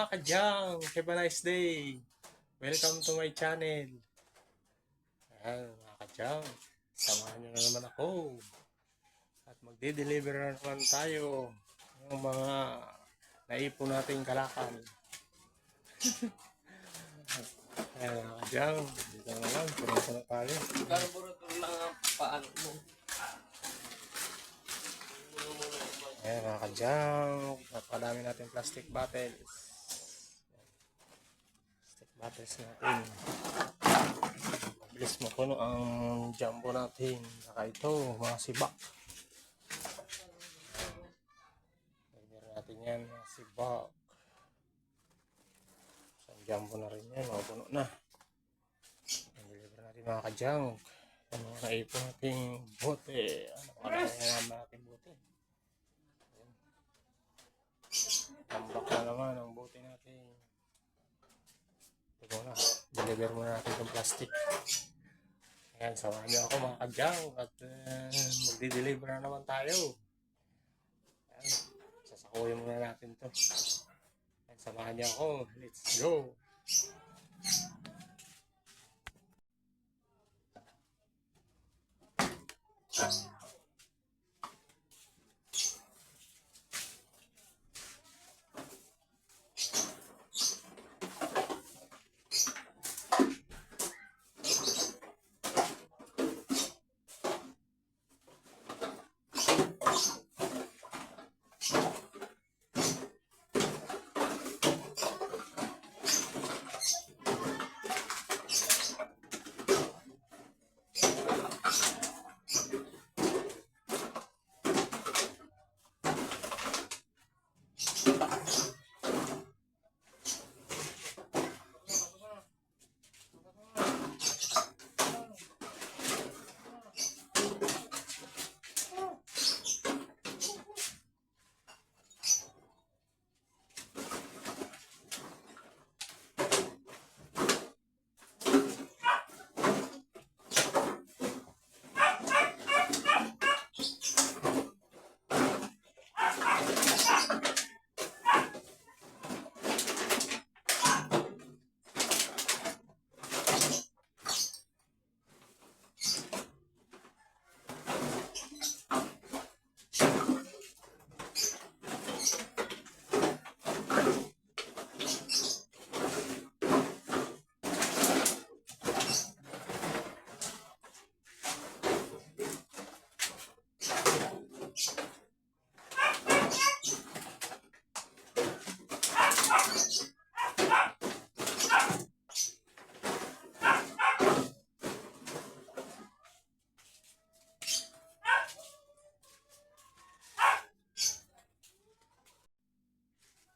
kadyang! Have a nice day! Welcome to my channel. Ayan mga kadyang, samahan nyo na naman ako. At magde-deliver na naman tayo ng mga naipon nating kalakan. Ayan mga kadyang, dito na lang, pumunta na tayo. Carburetor lang ang paano mo. Ayan mga kadyang, napadami natin plastic bottles. Plastic bottles natin. Mabilis mapuno ang jumbo natin. Saka ito, mga sibak. Meron natin yan, mga sibak. Ang jumbo na rin yan, mapuno na. Deliver natin mga kadyang. Ano na naipon nating bote. Ano ka naman natin bote. Tambak na naman ang bote natin. Ito muna, deliver muna natin itong plastic. Ayan, samahan niyo ako mga kadyang at magdi-deliver na naman tayo. Ayan, sasakuhin muna natin ito. Ayan, samahan niyo ako. Let's go!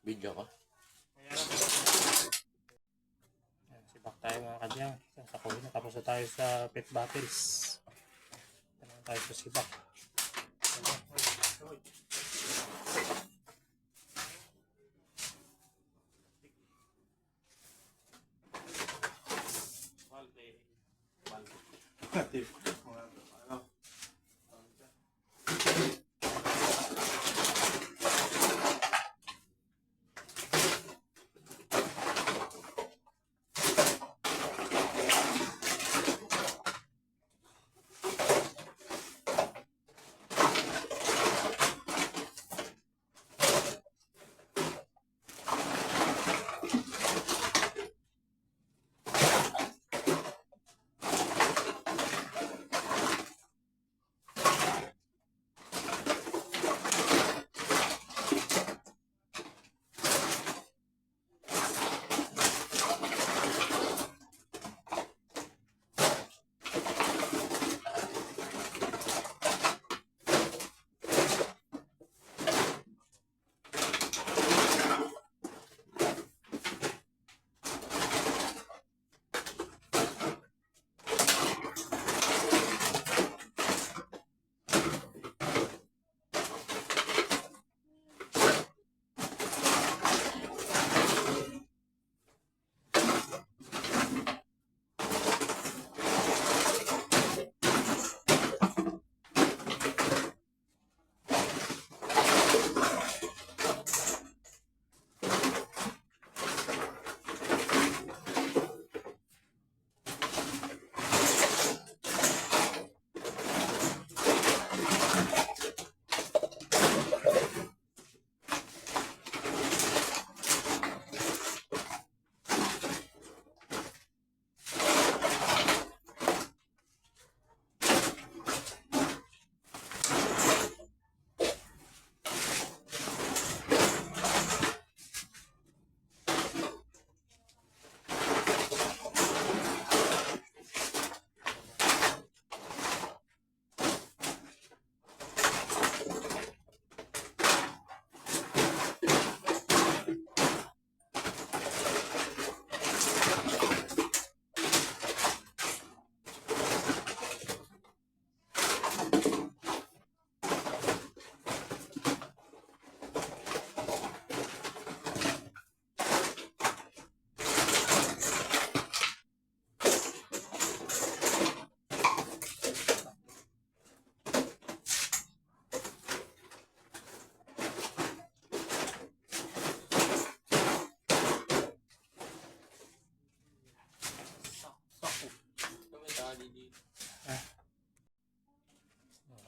Video ko. Ayan, sibak tayo mga kadyang. Sasakuhin na, tapos na tayo sa pet bottles. Ito na tayo sa sibak.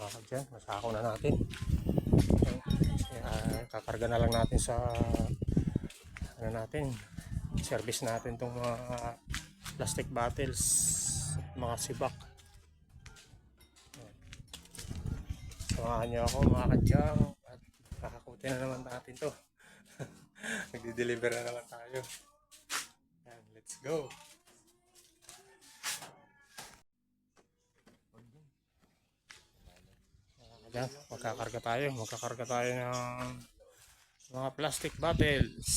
Dyan, masako na natin. Kakarga na lang natin sa ano natin, service natin tong mga plastic bottles, mga sibak. Samahan niyo ako mga kadyang at kakakutin na naman natin to. Nagdi-deliver na naman tayo. Yan, let's go. Yan, magkakarga tayo ng mga plastic bottles.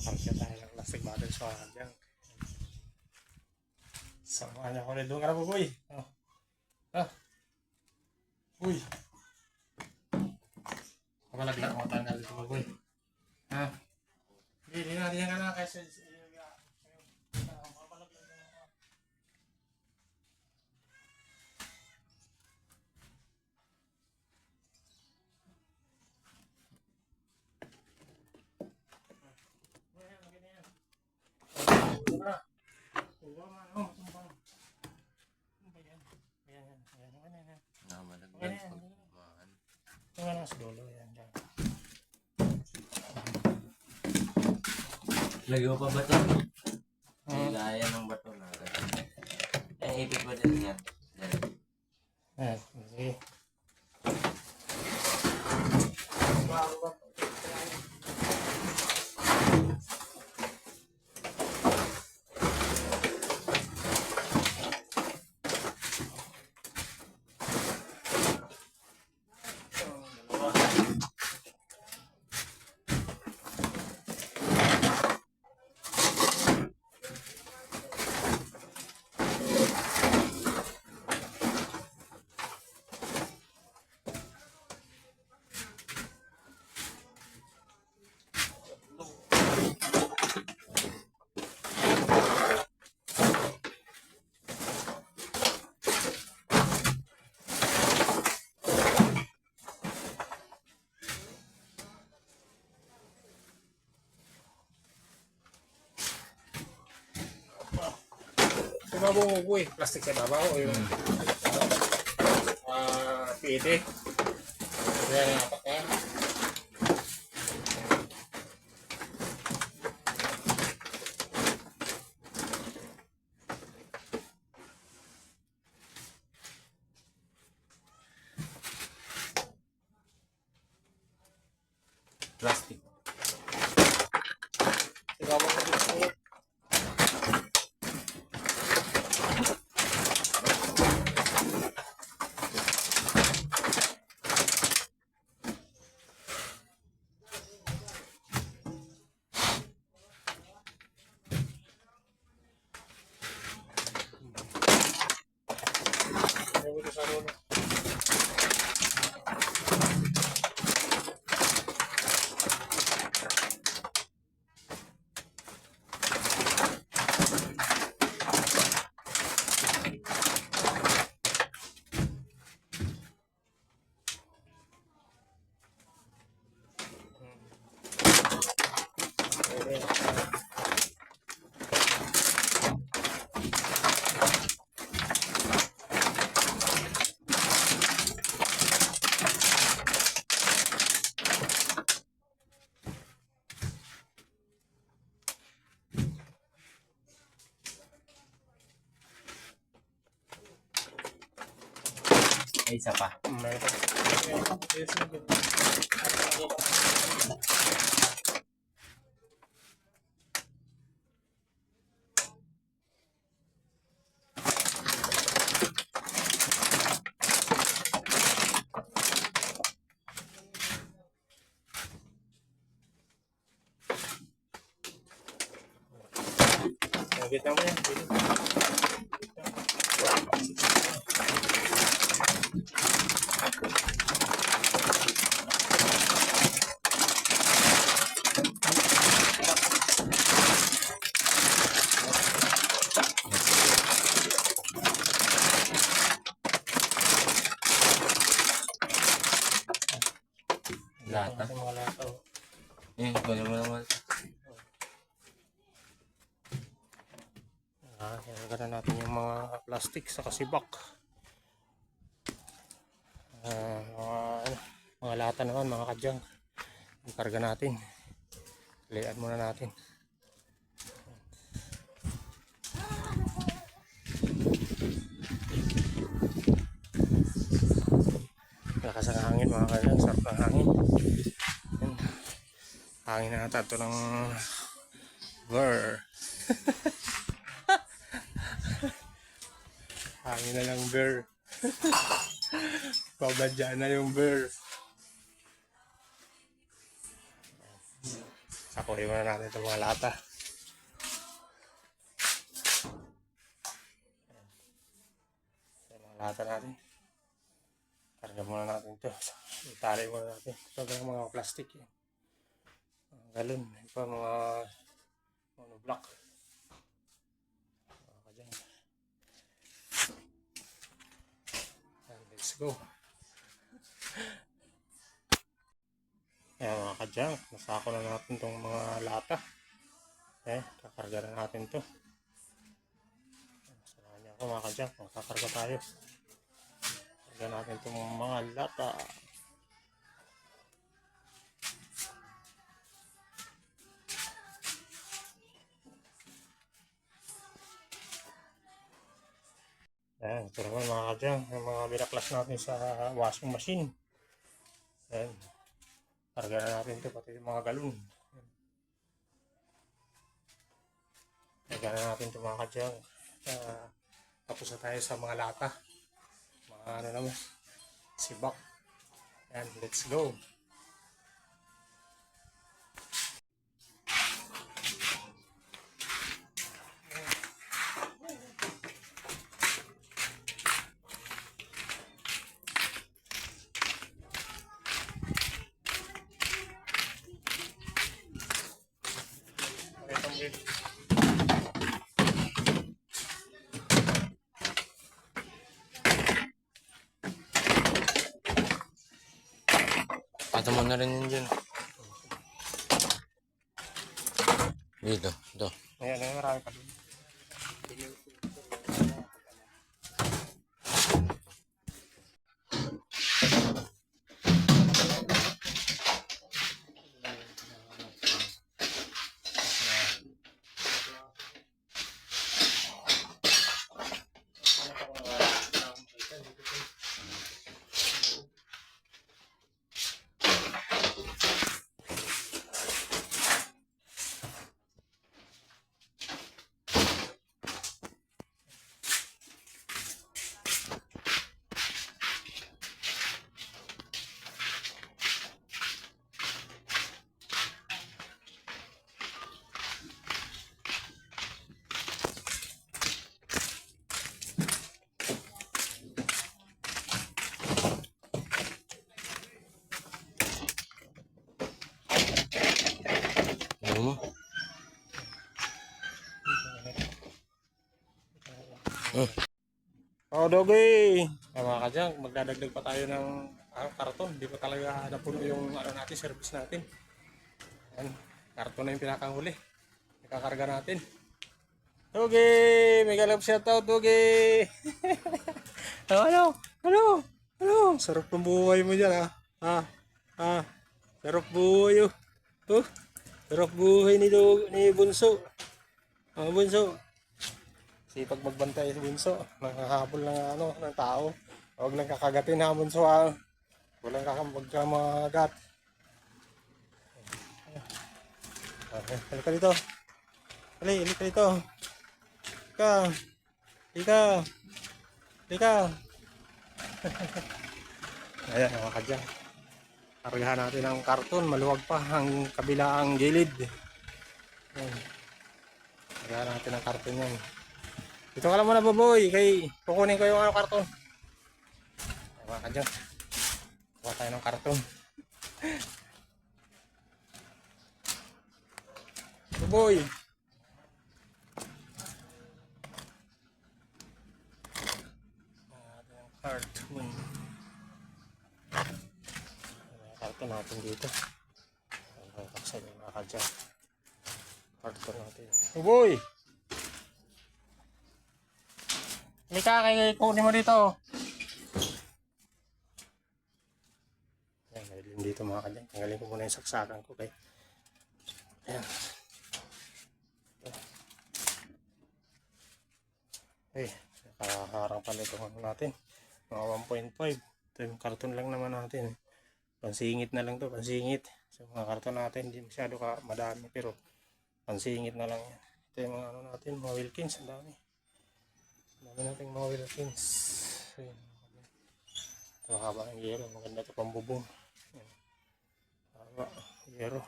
Karga tayo ng plastic bottles mga kadyang. Samahan niyo ako rin. Doon ka na po, boy. Oh. Ah. Uy. Kamalaglag mo tayo na dito, boy. Ha? Hindi ka na kasi Namalaglag pag kumaan. yung ano sa dulo yan dyan. Lagyan mo pa ba ito? Gaya ng bato na. Ipit mo din yan. Ayan, sige. Ibabaw mo po eh. Plastic sa ibabaw o yung PET. Yan ang apat na. Plastic. Ibabaw mo dito. Ay, isa pa. Nakita mo yan. Lata. Mga lata. Kunin mo naman. Ilagay na natin yung mga plastic sa kasibak. Mga lata naman, mga kadyang. Ikarga natin. Layan muna natin. Lakas ang hangin mga kadyang. Sarap ng hangin. Yan. Hangin na natin ito ng Ver. Hangin na lang Ver. Pabadya na yung Ver. Sakuhin muna natin itong mga lata. Yung mga lata natin. Karga muna natin ito. Itali muna natin. Ito mga plastic yan. Mga galon. Ito mga monoblock. Let's go. Ayan mga kadyang, nasako na natin itong mga lata. Kakarga na natin ito. Samahan niyo ako mga kadyang, kakarga tayo. Karga natin itong mga lata. Ayan, ito naman mga kadyang, yung mga binaklas natin sa washing machine. Ayan. Karga na natin ito, pati yung mga galon. Karga na natin ito mga kadyang. Tapos na tayo sa mga lata. Mga ano naman, sibak. Ayan, let's go. Pata mo na rin yun dyan. Dito, ito. Ayan, marami pa dun. Ano mo? Oh, Doggy! Mga kadyang, magdadagdag pa tayo ng karton. Hindi pa talaga napuno yung natin, service natin. Ayan, karton na yung pinakahuli. Ikakarga natin. Doggy! Mega love shoutout, Doggy! Ano? Ano? Ano? Sarap ng buhay mo dyan, ha? Sarap buhay, oh. Sarap buhay ni Bunso. Bunso. Sipag magbantay sa Bunso. Nakahabol ng tao. Huwag lang kakagatin ha, Bunso, ha. Walang magkamagat. Halika dito. Halika dito. Halika. Ayan, mga kadyang. Kargahan natin ang karton. Maluwag pa ang kabilaang gilid. Ayan. Kargahan natin ang karton yan. Dito ka lang muna, Boboy. Kukunin ko yung karton. Ayan, mga kadyang. Kuha tayo ng karton. Boboy. Karton. Karton natin dito. Kaksa yung mga kadyang. Karton natin. Boboy! Halika, kunin mo dito. Ayan, madilim dito mga kanyang. Tanggalin ko muna yung saksakan ko. Okay? Ayan. Eh, nakaharang pala itong ano natin. Mga 1.5. Ito yung karton lang naman natin. Pansingit na lang to, pansingit. Sa mga karton natin, hindi masyado madami. Pero pansingit na lang yan. Ito yung mga ano natin, mga Wilkins. Ang dami. Ang dami natin mga Wilkins. Ayan. Ito haba ng yero. Maganda ito pambubong. Ayan. Haba. Yero.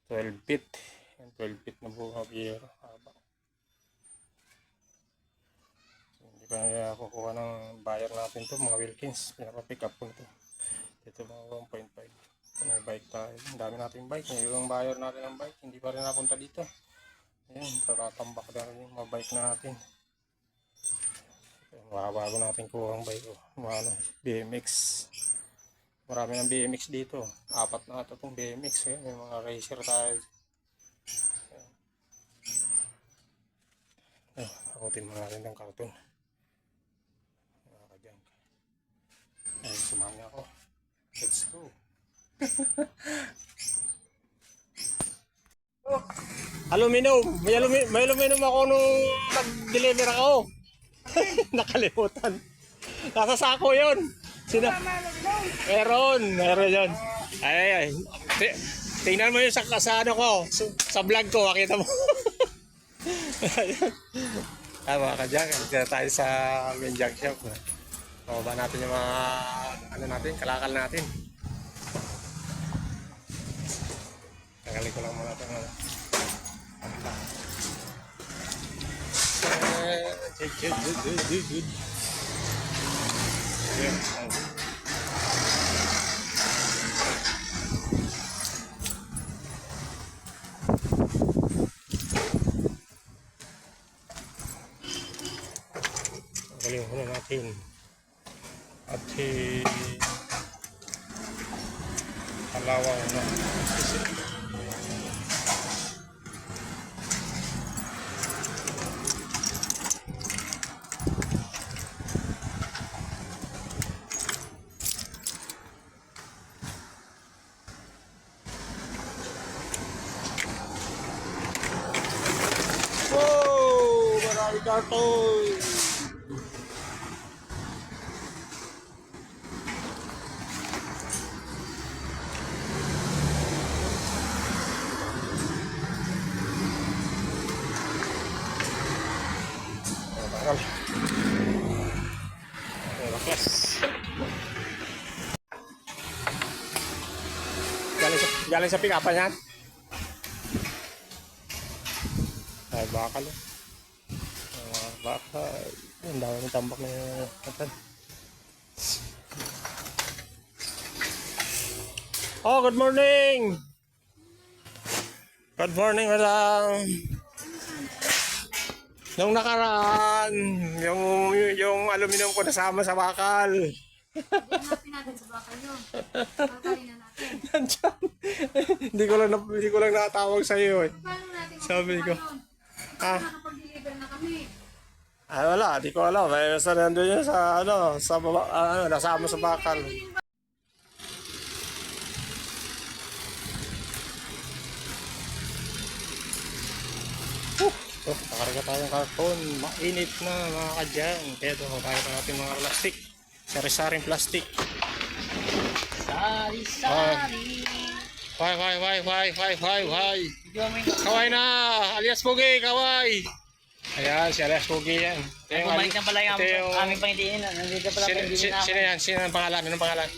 12 feet. Ayan, 12 feet na buong yero. Haba. Hindi pa na kukuha ng buyer natin to mga Wilkins. Pinapapick up ko ito. Ito mga 1.5. May bike tayo. Ang dami natin bike. Yung buyer natin ng bike. Hindi pa rin napunta dito. Ayan. Tatatambak na rin yung mga bike natin. Bago natin kuha ang bike. Mga ano, BMX. Marami ng BMX dito. 4 na ito itong BMX. Ayan. May mga racer tayo. Ayan. Akutin mo natin ng karton. Ay, sumama ako. Let's go. Aluminum. May aluminum ako nung nag-deliver ako. Nakalimutan. Nasa sako yun. Meron yun. Ay. Tingnan mo yun sa ano ko. Sa vlog ko, makita mo. Tama ka dyan. Kaya tayo sa main junk shop. Pababa natin yung mga ano natin, kalakal natin. Tanggalin ko lang muna ito. Tanggalin ko na natin. At kalawang na wow! Marami karton! Baklas. Galing sa pick-upan yan. Ay, bakal. Bakal. Ang dami ng tambak na katan. Oh, good morning! Good morning, madam! Nung nakaraan, yung aluminum ko nasama sa bakal. Hanapin natin sa baka nyo. Pagkalin na natin. Nandiyan. Hindi ko lang natawag sa iyo eh. Paano natin Sabi ko. Ah, nakapag-deliver na kami? ay wala, di ko alam. Eh, basta nandun yun sa ano, sa baba, nasama sa bakal. Nakarga tayong karton. Mainit na mga kadyan. Kaya ito, kaya pa natin mga plastic. Sari-saring plastic. Sari-sari. Why. Kaway na! Alias Pugi, kaway! Ayan, si Alias Pugi yan. Ay, bumalik na pala yung aming pangitiinin. Nandito pala pangitiinin namin. Sino yan? Sino ang pangalan? Anong pangalan?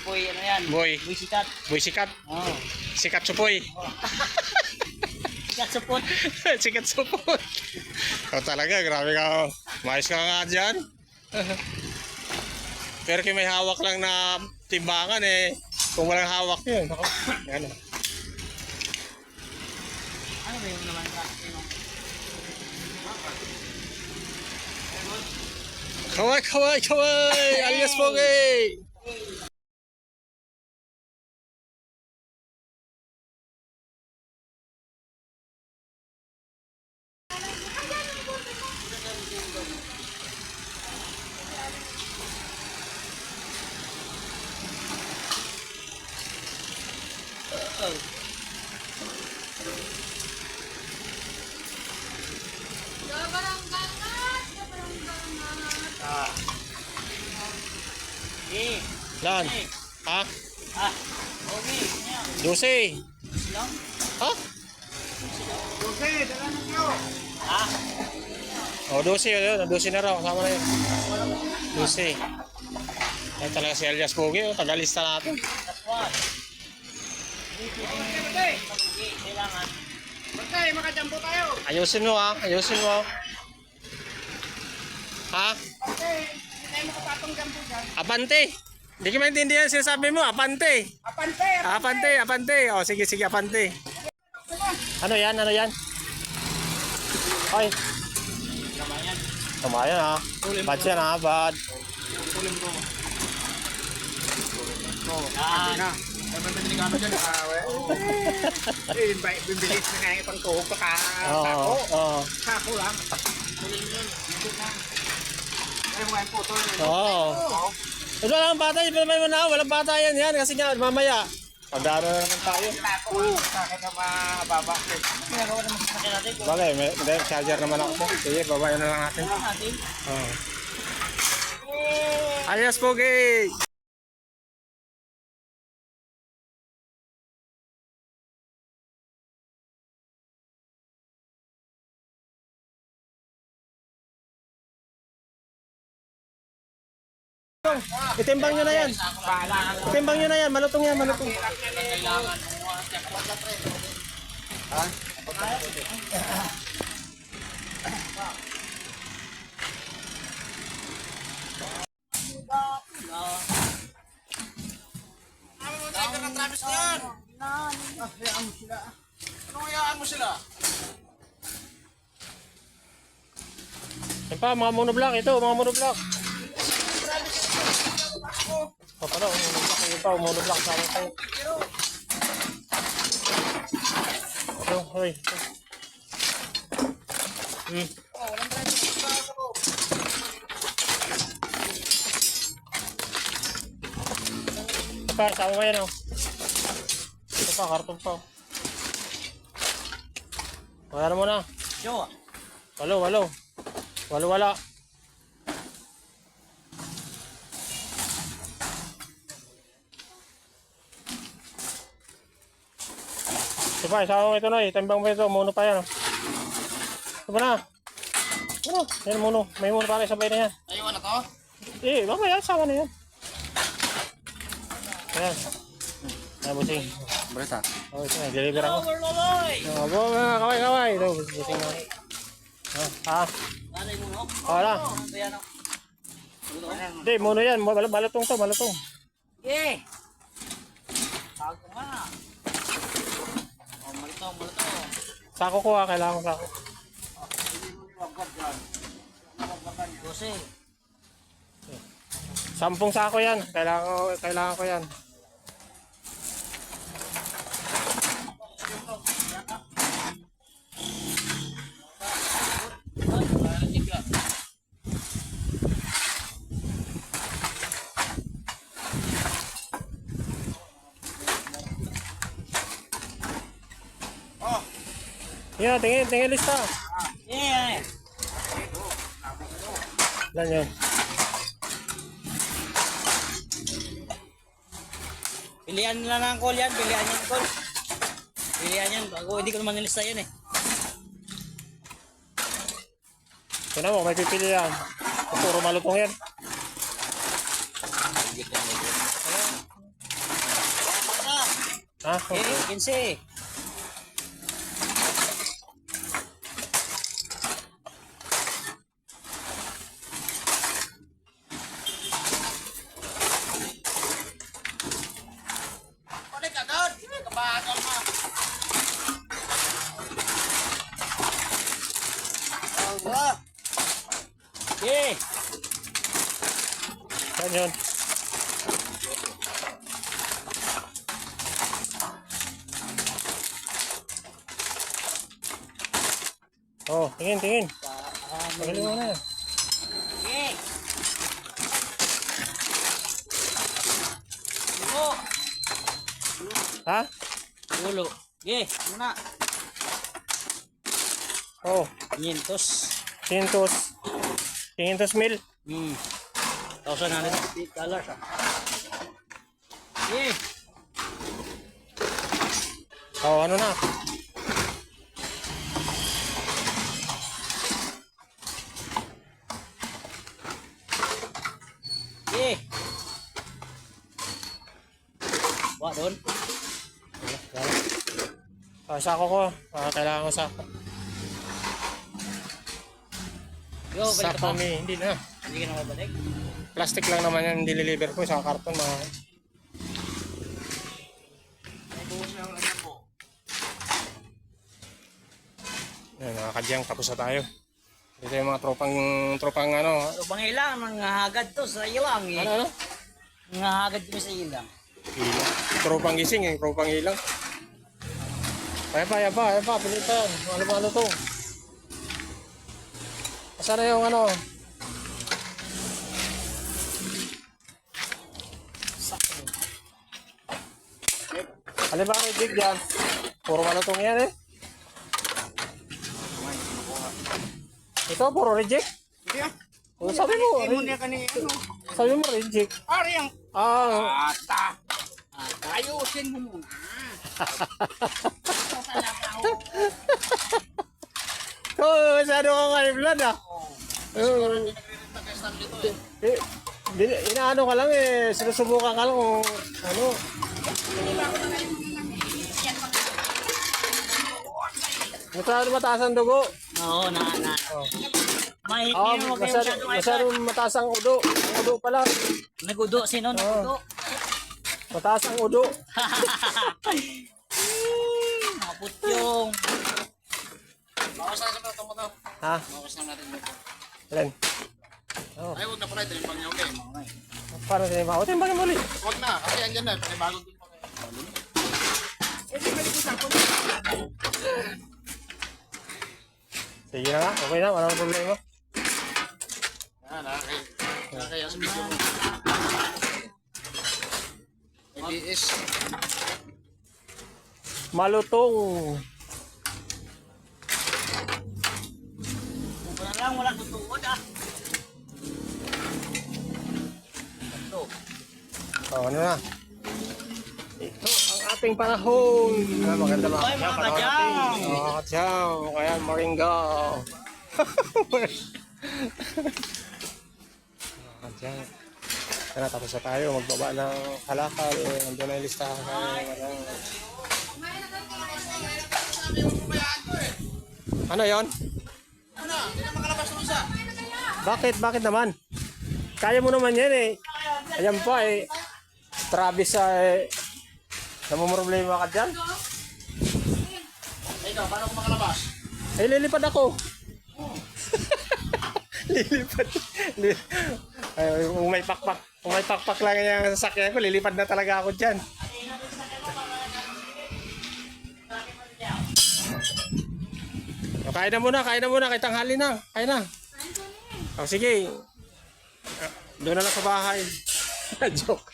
Boy, ano yan? Boy. Boy Sikat. Boy Sikat. Oo. Sikat Supoy. Sikat support. Sikat Supot. Ikaw talaga, grabe ka. Mais ka nga dyan. Pero kung may hawak lang na timbangan eh. Kung walang hawak yun. Ako, yan. Ano ba yung naman ka? Kaway! Alias Pogi! Eh, Lan. Ha? ah, okay. Yan. 12. Lang. Ha? Ah, O, 12 yun. 12 na raw. Kasama na yun. 12. Yan talaga si Elias Pogi. Tagalista natin. that's what. Okay, kailangan. Ayusin mo ha. Ayusin mo. Ha? Apante. Hindi ko maintindihan sinasabi mo. Apante. Apante. Apante. O, sige, sige. Apante. Ano yan? Ano yan? Ay. Kamayan ha. Bad yan ha. Bad. Yan. Bibilis na nga yung pangkuhog pa ka. Oo. Oo. Sako lang. Ay, mga yung puto. Oo. Ito lang bata. Ito naman mo na. Walang bata yan. Yan. Kasi nga mamaya. Pagdaro na naman tayo. Sako lang. Sakit na mababa. Ginagawa naman sa akin natin. Bagay. May charger naman ako. Sige. Babayan na lang natin. Natin. Oo. Alias Pogi. Itimbang nyo na yan. Itimbang nyo na yan. Malutong yan. Malutong. Yan pa, mga monoblock. Ito, mga monoblock. O pala, monoblock. Yan pa, monoblock. Sama tayo. Ito, hoy. Pa, sama mo yan, oh. Ito pa, karton pa. Wala mo na. Yo. Walo, walo. Walo, wala. Ito pa, isama mo ito na. Itambang mo ito. Muno pa yan, oh. Ito pa na. Muno. Yan, muno. May muno pa rin sabay na yan. Ayaw na to? Eh, mamaya, sama na yan. Ayan. Ayan, busing. Berita. Oh, ito na. Deliver ako. Loloy! Oh, buo mga kaway-kaway. Ito, busing na. Ha? Ano yung muno? Wala. Ito yan, oh. Hindi, muno yan. Malutong to, malutong. Okay. Tago nga. Oh, malutong, malutong. Sako ko ha, kailangan ko sako. 12. 10 sako yan. Kailangan ko yan. Yan, tingin lista. Yeah. Yan yun. Pilihan nila ng call yan. Pilihan yan call. Pilihan yan. Bago hindi ko naman nilista yan eh. Ito mo, may pipili yan. Puro malutong yan. Ha? Okay, 15. Okay. Yan yun. Oh, tingin. Magaling mo na yan. Okay. Ulo. Ha? Ulo. Okay. Muna. Oh, 500. 500 mil. $1,950 ah. Eh, Oh, ano na? eh. Wa doon. Sako ko. Kailangan ko sako. Yo, balik ka Sako pa. ni, hindi na. Hindi ka na mabalik. Plastic lang naman yan, deliver ko. Isang karton, mga... Yan, mga kadyang, tapos na tayo. Dito yung mga tropang ano. Bang ilang, nanghagad to sa ilang eh. Ano? Nanghagad kami sa ilang. Ilang. Tropang gising, yung tropang ilang. Kaya pa, pilitan. Ano to? Asan na yung ano? Ano ba ang jig yan? Puro malutong yan eh. Ito, puro reject. Hindi ah. Oh, sabi mo, Imun niya kani ano. sabi mo reject. Ari ang Ah, ata. Ayusin mo muna. oh, masyado kang high blood ah. Inaano ka lang eh, sinusubukan ka lang kung ano. Masyado mataas ang dugo. Oo, na. May Ah, hindi mo kayo masyado mataas ang udo. Ang udo pala. Nagudo sino nagudo? Mataas ang udo. Mabut yung. Ha? Alin? Ay, huwag na pala. Ito yung pangyaw eh. Para sa iba. O, timbangin mo ulit. Huwag na. Kasi andyan na. Panibagong din pa kayo. Sige na nga. Okay na. Walang problema. Yan, nakakaya sa video mo. ABS. Malutong. Wala lang, wala tutuod ah. O, ano na? Ito ang ating panahon. Maganda mga Ay, mga panahon kadyang. natin. Mga kadyang. Kaya moringa. Mga kadyang. Kaya tapos na tayo. Magbaba ng kalakal. Nandun na yung listahan namin. Ano yon? Ano? Hindi na makalabas ng isa. Bakit? Bakit naman? Kaya mo naman yan eh. Ayan pa eh. Travis ay namumroblema ka dyan. Ikaw, paano ko makalabas? Eh, lilipad ako. Lilipad. Ay, kung may pakpak lang yung sasakyan ko, lilipad na talaga ako dyan. O, kain na muna. Kay tanghali na. Kain na. O, sige. Doon na lang sa bahay. Joke.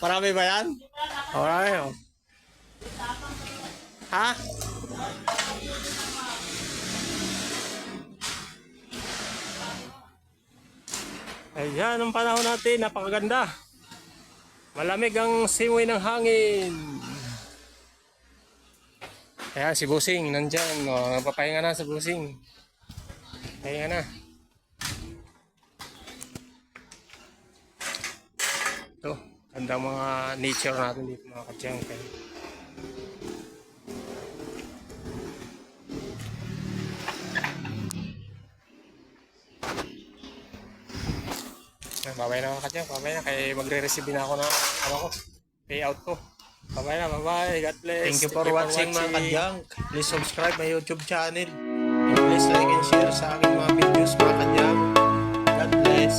Marami ba yan? Marami. Oh. Ha? Ayan ang panahon natin, napakaganda. Malamig ang simoy ng hangin. Ayan si Busing nandyan. O, napapahinga na si Busing. Pahinga na. Ito, ganda mga nature natin dito mga kadyang. Babay na mga kadyang, babay na. Kaya magre-receive na ako ng ano ko, payout ko. Babay na, babay. God bless. Thank you for watching mga kadyang. Please subscribe my YouTube channel. And please like and share sa aking mga videos mga kadyang. God bless.